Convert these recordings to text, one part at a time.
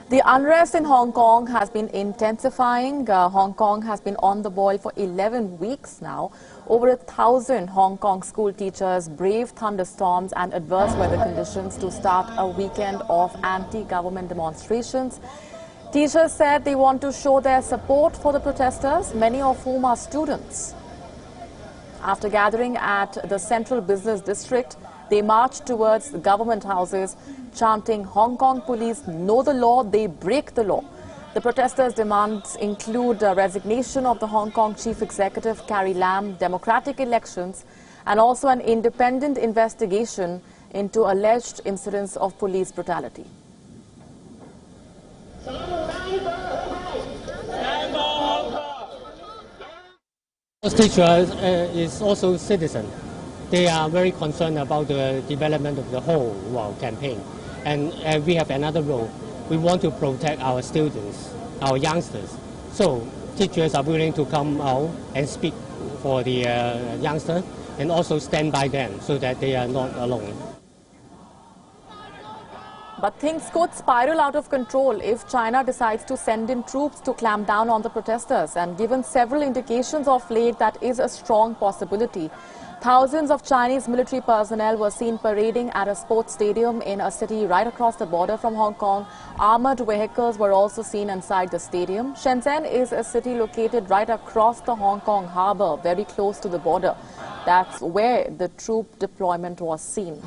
The unrest in Hong Kong has been intensifying. Hong Kong has been on the boil for 11 weeks now. Over 1,000 Hong Kong school teachers braved thunderstorms and adverse weather conditions to start a weekend of anti-government demonstrations. Teachers said they want to show their support for the protesters, many of whom are students. After gathering at the Central Business District, they marched towards the government houses, chanting, "Hong Kong police know the law, they break the law." The protesters' demands include resignation of the Hong Kong Chief Executive Carrie Lam, democratic elections, and also an independent investigation into alleged incidents of police brutality. Teachers is also citizen. They are very concerned about the development of the whole campaign. And we have another role. We want to protect our students, our youngsters. So teachers are willing to come out and speak for the youngsters and also stand by them so that they are not alone. But things could spiral out of control if China decides to send in troops to clamp down on the protesters. And given several indications of late, that is a strong possibility. Thousands of Chinese military personnel were seen parading at a sports stadium in a city right across the border from Hong Kong. Armored vehicles were also seen inside the stadium. Shenzhen is a city located right across the Hong Kong harbour, very close to the border. That's where the troop deployment was seen.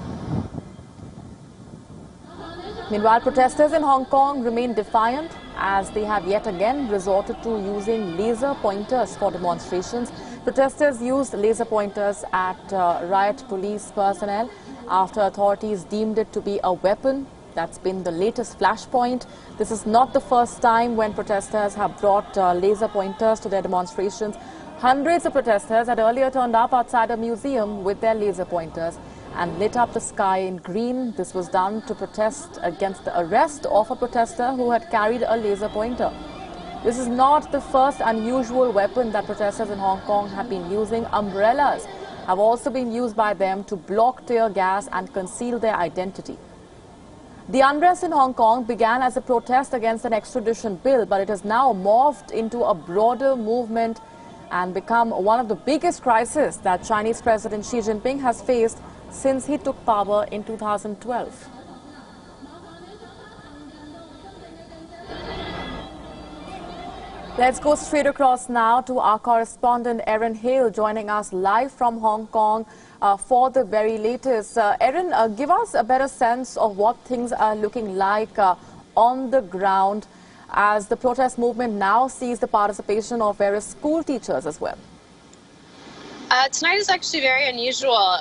Meanwhile, protesters in Hong Kong remain defiant as they have yet again resorted to using laser pointers for demonstrations. Protesters used laser pointers at riot police personnel after authorities deemed it to be a weapon. That's been the latest flashpoint. This is not the first time when protesters have brought laser pointers to their demonstrations. Hundreds of protesters had earlier turned up outside a museum with their laser pointers and lit up the sky in green. This was done to protest against the arrest of a protester who had carried a laser pointer. This is not the first unusual weapon that protesters in Hong Kong have been using. Umbrellas have also been used by them to block tear gas and conceal their identity. The unrest in Hong Kong began as a protest against an extradition bill, but it has now morphed into a broader movement and become one of the biggest crises that Chinese President Xi Jinping has faced since he took power in 2012. Let's go straight across now to our correspondent Erin Hale joining us live from Hong Kong for the very latest. Erin, give us a better sense of what things are looking like on the ground as the protest movement now sees the participation of various school teachers as well. Tonight is actually very unusual.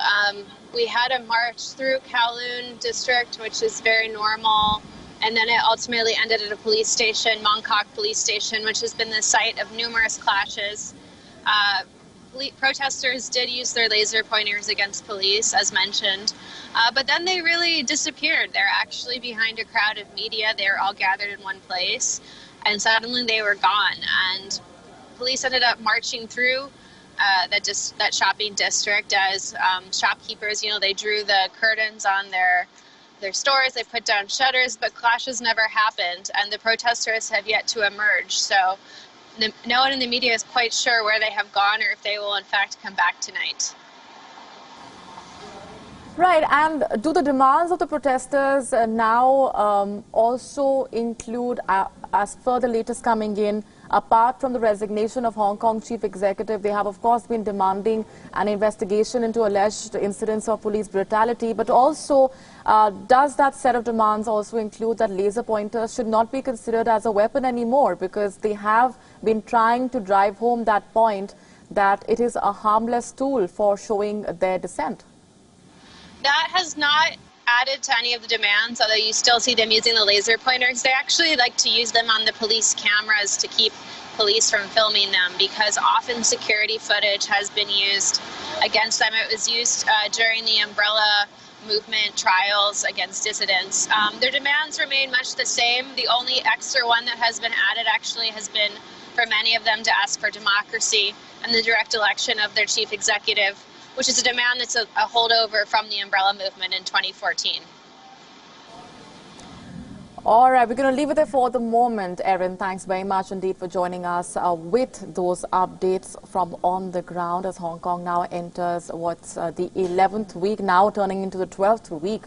We had a march through Kowloon district, which is very normal, and then it ultimately ended at a police station, Mongkok Police Station, which has been the site of numerous clashes. Protesters did use their laser pointers against police, as mentioned, but then they really disappeared. They're actually behind a crowd of media. They were all gathered in one place, and suddenly they were gone. And police ended up marching through that shopping district as shopkeepers, they drew the curtains on their stores, they put down shutters, but clashes never happened, and the protesters have yet to emerge. So no one in the media is quite sure where they have gone or if they will in fact come back tonight. Right, and do the demands of the protesters now also include, as per the latest coming in, apart from the resignation of Hong Kong Chief Executive, they have of course been demanding an investigation into alleged incidents of police brutality, but also does that set of demands also include that laser pointers should not be considered as a weapon anymore, because they have been trying to drive home that point that it is a harmless tool for showing their dissent? That has not added to any of the demands, although you still see them using the laser pointers. They actually like to use them on the police cameras to keep police from filming them, because often security footage has been used against them. It was used during the umbrella movement trials against dissidents. Their demands remain much the same. The only extra one that has been added actually has been for many of them to ask for democracy and the direct election of their chief executive, which is a demand that's a holdover from the umbrella movement in 2014. All right, we're going to leave it there for the moment. Erin, thanks very much indeed for joining us with those updates from on the ground as Hong Kong now enters what's the 11th week, now turning into the 12th week